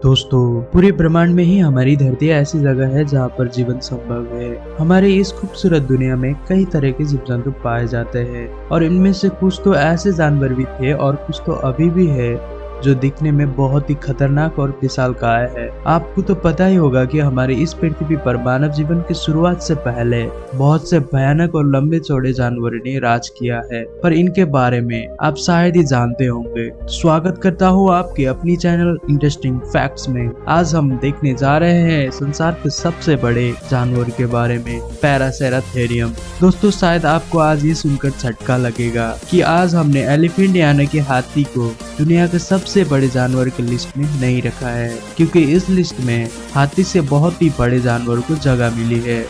दोस्तों, पूरे ब्रह्मांड में ही हमारी धरती ऐसी जगह है जहाँ पर जीवन संभव है। हमारी इस खूबसूरत दुनिया में कई तरह के जीव जंतु पाए जाते हैं और इनमें से कुछ तो ऐसे जानवर भी थे और कुछ तो अभी भी है जो दिखने में बहुत ही खतरनाक और विशालकाय है। आपको तो पता ही होगा कि हमारी इस पृथ्वी पर मानव जीवन की शुरुआत से पहले बहुत से भयानक और लंबे चौड़े जानवरों ने राज किया है, पर इनके बारे में आप शायद ही जानते होंगे। स्वागत करता हूँ आपके अपनी चैनल इंटरेस्टिंग फैक्ट्स में। आज हम देखने जा रहे हैं संसार के सबसे बड़े जानवर के बारे में, पैरासेराथेरियम। दोस्तों, शायद आपको आज ये सुनकर झटका लगेगा कि आज हमने एलिफेंट यानी कि हाथी को दुनिया के सबसे बड़े जानवर की लिस्ट में नहीं रखा है, क्योंकि इस लिस्ट में हाथी से बहुत ही बड़े जानवरों को जगह मिली है।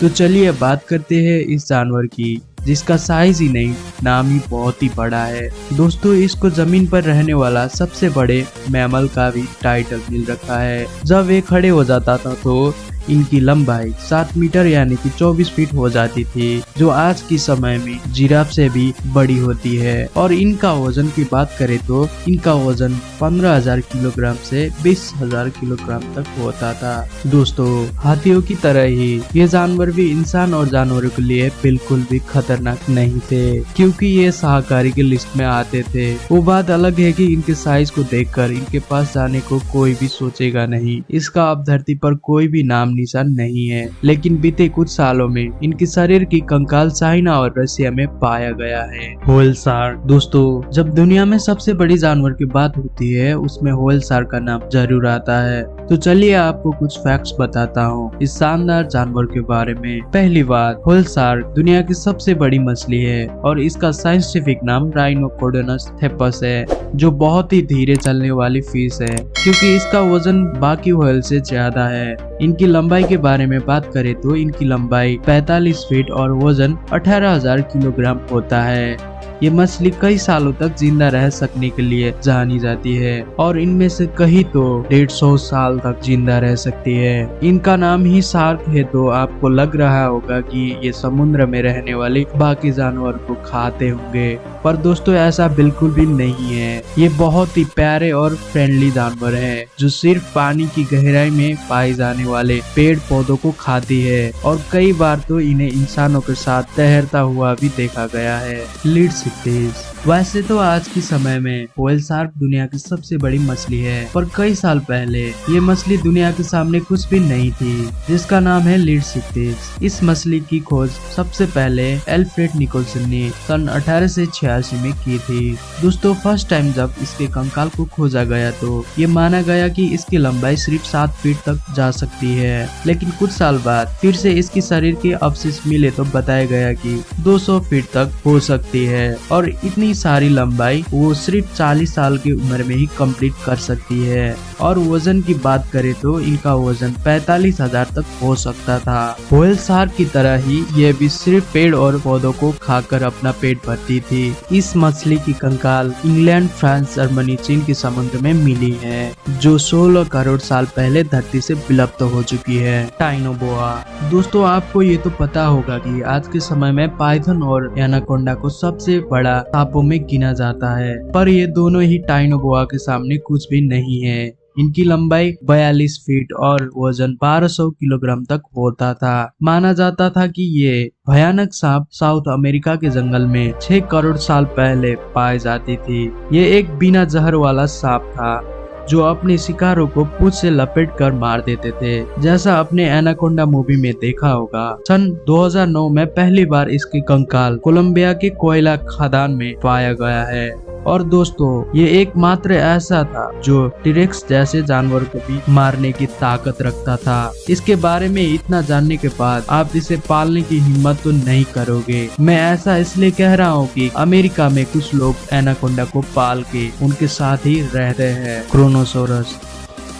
तो चलिए बात करते हैं इस जानवर की, जिसका साइज ही नहीं, नाम ही बहुत ही बड़ा है। दोस्तों, इसको जमीन पर रहने वाला सबसे बड़े मैमल का भी टाइटल मिल रखा है। जब ये खड़े हो जाता था तो इनकी लंबाई 7 मीटर यानी कि 24 फीट हो जाती थी, जो आज की समय में जिराफ से भी बड़ी होती है। और इनका वजन की बात करें तो इनका वजन 15,000 किलोग्राम से 20,000 किलोग्राम तक होता था। दोस्तों, हाथियों की तरह ही ये जानवर भी इंसान और जानवरों के लिए बिल्कुल भी खतरनाक नहीं थे, क्योंकि ये शाकाहारी की लिस्ट में आते थे। वो बात अलग है कि इनके साइज को देखकर इनके पास जाने को कोई भी सोचेगा नहीं। इसका अब धरती पर कोई भी नाम निशान नहीं है, लेकिन बीते कुछ सालों में इनके शरीर की कंकाल चाइना और रशिया में पाया गया है। Whale shark. दोस्तों, जब दुनिया में सबसे बड़ी जानवर की बात होती है उसमें व्हेल शार्क का नाम जरूर आता है। तो चलिए आपको कुछ फैक्ट्स बताता हूँ इस शानदार जानवर के बारे में। पहली बात, व्हेल शार्क दुनिया की सबसे बड़ी मछली है और इसका साइंटिफिक नाम राइनोकोडोनस थेपस है, जो बहुत ही धीरे चलने वाली फिश है, क्योंकि इसका वजन बाकी व्हेल से ज्यादा है। इनकी लंबाई के बारे में बात करें तो इनकी लंबाई 45 फीट और वजन 18,000 किलोग्राम होता है। ये मछली कई सालों तक जिंदा रह सकने के लिए जानी जाती है और इनमें से कहीं तो 150 साल तक जिंदा रह सकती है। इनका नाम ही शार्क है तो आपको लग रहा होगा कि ये समुद्र में रहने वाले बाकी जानवर को खाते होंगे, पर दोस्तों ऐसा बिल्कुल भी नहीं है। ये बहुत ही प्यारे और फ्रेंडली जानवर है, जो सिर्फ पानी की गहराई में पाए जाने वाले पेड़ पौधों को खाती है और कई बार तो इन्हें इंसानों के साथ तैरता हुआ भी देखा गया है। लीड सिक्तीस। वैसे तो आज के समय में व्हेल शार्क दुनिया की सबसे बड़ी मछली है, पर कई साल पहले ये मछली दुनिया के सामने कुछ भी नहीं थी, जिसका नाम है लीड सिक्तीस। इस मछली की खोज सबसे पहले अल्फ्रेड निकोलसन ने सन 1886 में की थी। दोस्तों, फर्स्ट टाइम जब इसके कंकाल को खोजा गया तो ये माना गया कि इसकी लंबाई सिर्फ 7 फीट तक जा सकती है, लेकिन कुछ साल बाद फिर से इसकी शरीर के अवशेष मिले तो बताया गया कि 200 फीट तक हो सकती है और इतनी सारी लंबाई वो सिर्फ 40 साल की उम्र में ही कंप्लीट कर सकती है। और वजन की बात करें तो इनका वजन 45,000 तक हो सकता था। व्हेल शार्क की तरह ही ये भी सिर्फ पेड़ और पौधों को खाकर अपना पेट भरती थी। इस मछली की कंकाल इंग्लैंड, फ्रांस, जर्मनी, चीन के समुद्र में मिली है, जो 16 करोड़ साल पहले धरती से विलुप्त हो चुकी है। टाइनोबोआ। दोस्तों, आपको ये तो पता होगा कि आज के समय में पाइथन और एनाकोंडा को सबसे बड़ा सांपों में गिना जाता है, पर ये दोनों ही टाइनोबोआ के सामने कुछ भी नहीं है। इनकी लंबाई 42 फीट और वजन 1200 किलोग्राम तक होता था। माना जाता था कि ये भयानक सांप साउथ अमेरिका के जंगल में 6 करोड़ साल पहले पाई जाती थी। ये एक बिना जहर वाला सांप था जो अपने शिकारों को पूंछ से लपेट कर मार देते थे, जैसा आपने एनाकोंडा मूवी में देखा होगा। सन 2009 में पहली बार इसके कंकाल कोलंबिया के कोयला खदान में पाया गया है। और दोस्तों, ये एकमात्र ऐसा था जो टीरेक्स जैसे जानवर को भी मारने की ताकत रखता था। इसके बारे में इतना जानने के बाद आप इसे पालने की हिम्मत तो नहीं करोगे। मैं ऐसा इसलिए कह रहा हूँ कि अमेरिका में कुछ लोग एनाकोंडा को पाल के उनके साथ ही रहते हैं। क्रोनोसोरस।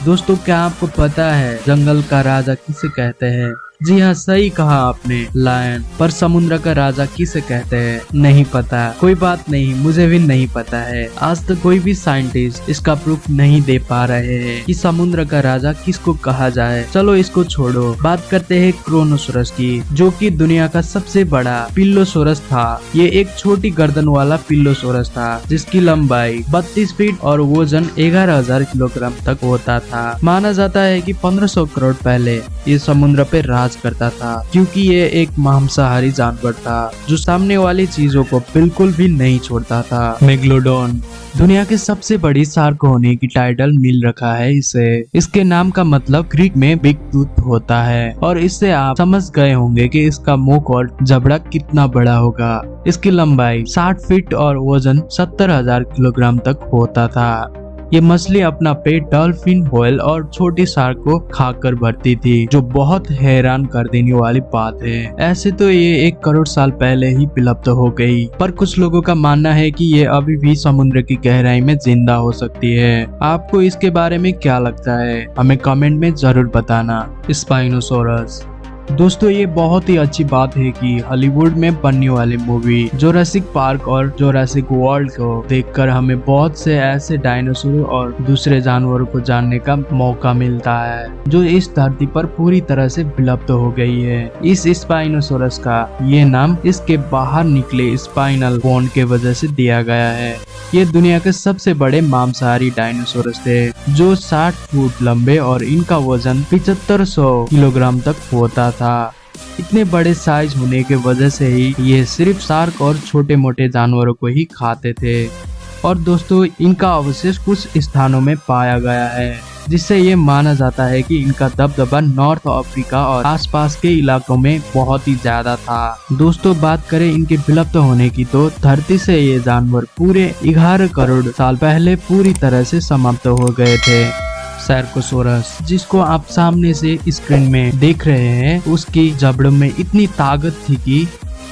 दोस्तों, क्या आपको पता है जंगल का राजा किसे कहते हैं? जी हाँ, सही कहा आपने लायन। पर समुद्र का राजा किसे कहते हैं नहीं पता। कोई बात नहीं, मुझे भी नहीं पता है। आज तक कोई भी साइंटिस्ट इसका प्रूफ नहीं दे पा रहे हैं कि समुद्र का राजा किसको कहा जाए। चलो इसको छोड़ो, बात करते हैं क्रोनोसोरस की, जो कि दुनिया का सबसे बड़ा पिल्लोसोरस था। ये एक छोटी गर्दन वाला पिल्लोसोरस था जिसकी लंबाई 32 फीट और वजन 11,000 किलोग्राम तक होता था। माना जाता है कि 1500 करोड़ पहले ये समुद्र पे राज करता था, क्योंकि ये एक मांसाहारी जानवर था जो सामने वाली चीजों को बिल्कुल भी नहीं छोड़ता था। मेगलोडोन दुनिया की सबसे बड़ी शार्क होने की टाइटल मिल रखा है इसे। इसके नाम का मतलब ग्रीक में बिग टूथ होता है और इससे आप समझ गए होंगे कि इसका मुख और जबड़ा कितना बड़ा होगा। इसकी लंबाई 60 फीट और वजन 70,000 किलोग्राम तक होता था। ये मछली अपना पेट डॉल्फिन, व्हेल और छोटी शार्क को खाकर भरती थी, जो बहुत हैरान कर देने वाली बात है। ऐसे तो ये 1 करोड़ साल पहले ही विलुप्त हो गई, पर कुछ लोगों का मानना है कि ये अभी भी समुद्र की गहराई में जिंदा हो सकती है। आपको इसके बारे में क्या लगता है, हमें कमेंट में जरूर बताना। स्पाइनोसोरस दोस्तों, ये बहुत ही अच्छी बात है कि हॉलीवुड में बनने वाली मूवी जोरासिक पार्क और जोरासिक वर्ल्ड को देखकर हमें बहुत से ऐसे डायनासोर और दूसरे जानवरों को जानने का मौका मिलता है जो इस धरती पर पूरी तरह से विलुप्त हो गई है। इस स्पाइनोसोरस का ये नाम इसके बाहर निकले स्पाइनल बोन के वजह से दिया गया है। ये दुनिया के सबसे बड़े मांसाहारी डायनासोरस थे जो 60 फुट लंबे और इनका वजन 7500 किलोग्राम तक होता था। इतने बड़े साइज होने के वजह से ही ये सिर्फ शार्क और छोटे मोटे जानवरों को ही खाते थे। और दोस्तों, इनका अवशेष कुछ स्थानों में पाया गया है, जिससे ये माना जाता है कि इनका दबदबा नॉर्थ अफ्रीका और आसपास के इलाकों में बहुत ही ज्यादा था। दोस्तों, बात करें इनके विलुप्त होने की, तो धरती से ये जानवर पूरे 11 करोड़ साल पहले पूरी तरह से समाप्त हो गए थे। सर्कोसोरस, जिसको आप सामने से स्क्रीन में देख रहे हैं, उसकी जबड़ों में इतनी ताकत थी कि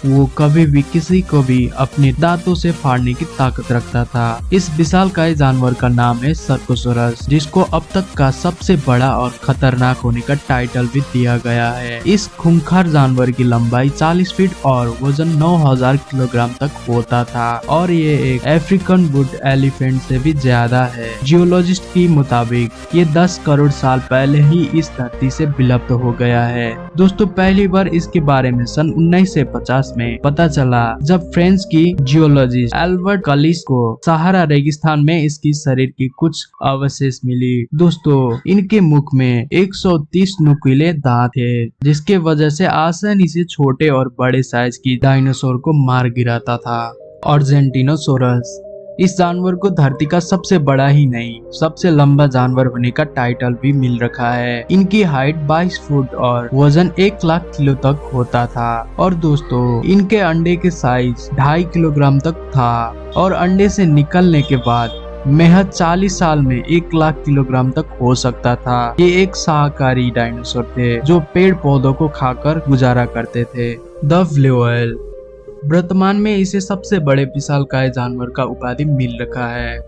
वो कभी भी किसी को भी अपने दांतों से फाड़ने की ताकत रखता था। इस विशालकाय जानवर का नाम है सर्कोसोरस, जिसको अब तक का सबसे बड़ा और खतरनाक होने का टाइटल भी दिया गया है। इस खूंखार जानवर की लंबाई 40 फीट और वजन 9,000 किलोग्राम तक होता था और ये एक अफ्रीकन वुड एलिफेंट से भी ज्यादा है। जियोलॉजिस्ट की मुताबिक ये 10 करोड़ साल पहले ही इस धरती से विलुप्त हो गया है। दोस्तों, पहली बार इसके बारे में सन 1950 में पता चला, जब फ्रांस की जियोलॉजिस्ट एल्बर्ट कलिस को सहारा रेगिस्तान में इसकी शरीर की कुछ अवशेष मिली। दोस्तों, इनके मुख में 130 नुकीले दांत थे, जिसके वजह से आसानी से छोटे और बड़े साइज की डायनासोर को मार गिराता था। अर्जेंटिनोसोरस, इस जानवर को धरती का सबसे बड़ा ही नहीं, सबसे लंबा जानवर होने का टाइटल भी मिल रखा है। इनकी हाइट 22 फुट और वजन 1 लाख किलो तक होता था। और दोस्तों, इनके अंडे के साइज 2.5 किलोग्राम तक था और अंडे से निकलने के बाद महज 40 साल में 1 लाख किलोग्राम तक हो सकता था। ये एक शाकाहारी डायनासोर थे जो पेड़ पौधों को खाकर गुजारा करते थे। द ब्लू व्हेल, वर्तमान में इसे सबसे बड़े विशालकाय जानवर का उपाधि मिल रखा है।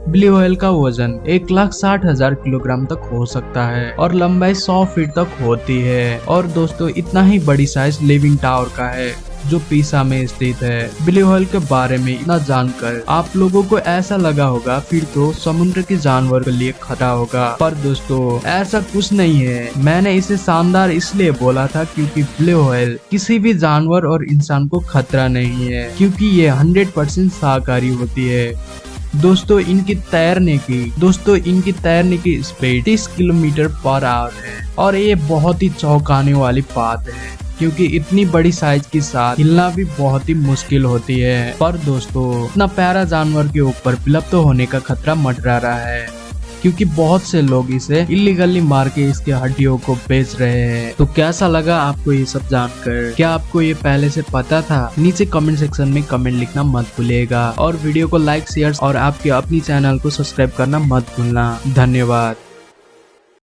ब्लू व्हेल का वजन 1,60,000 किलोग्राम तक हो सकता है और लंबाई 100 फीट तक होती है। और दोस्तों, इतना ही बड़ी साइज लिविंग टावर का है जो पीसा में स्थित है। ब्लू व्हेल के बारे में इतना जानकर आप लोगों को ऐसा लगा होगा फिर तो समुद्र के जानवर के लिए खतरा होगा, पर दोस्तों ऐसा कुछ नहीं है। मैंने इसे शानदार इसलिए बोला था क्योंकि ब्लू व्हेल किसी भी जानवर और इंसान को खतरा नहीं है, क्योंकि ये 100% शाकाहारी होती है। दोस्तों, इनकी तैरने की स्पीड 30 किलोमीटर पर आवर है और ये बहुत ही चौंकाने वाली बात है, क्योंकि इतनी बड़ी साइज के साथ हिलना भी बहुत ही मुश्किल होती है। पर दोस्तों, इतना प्यारा जानवर के ऊपर विलुप्त होने का खतरा मंडरा रहा है, क्योंकि बहुत से लोग इसे इलीगली मार के इसके हड्डियों को बेच रहे हैं। तो कैसा लगा आपको ये सब जानकर? क्या आपको ये पहले से पता था? नीचे कमेंट सेक्शन में कमेंट लिखना मत भूलिएगा और वीडियो को लाइक, शेयर और आपके अपनी चैनल को सब्सक्राइब करना मत भूलना। धन्यवाद।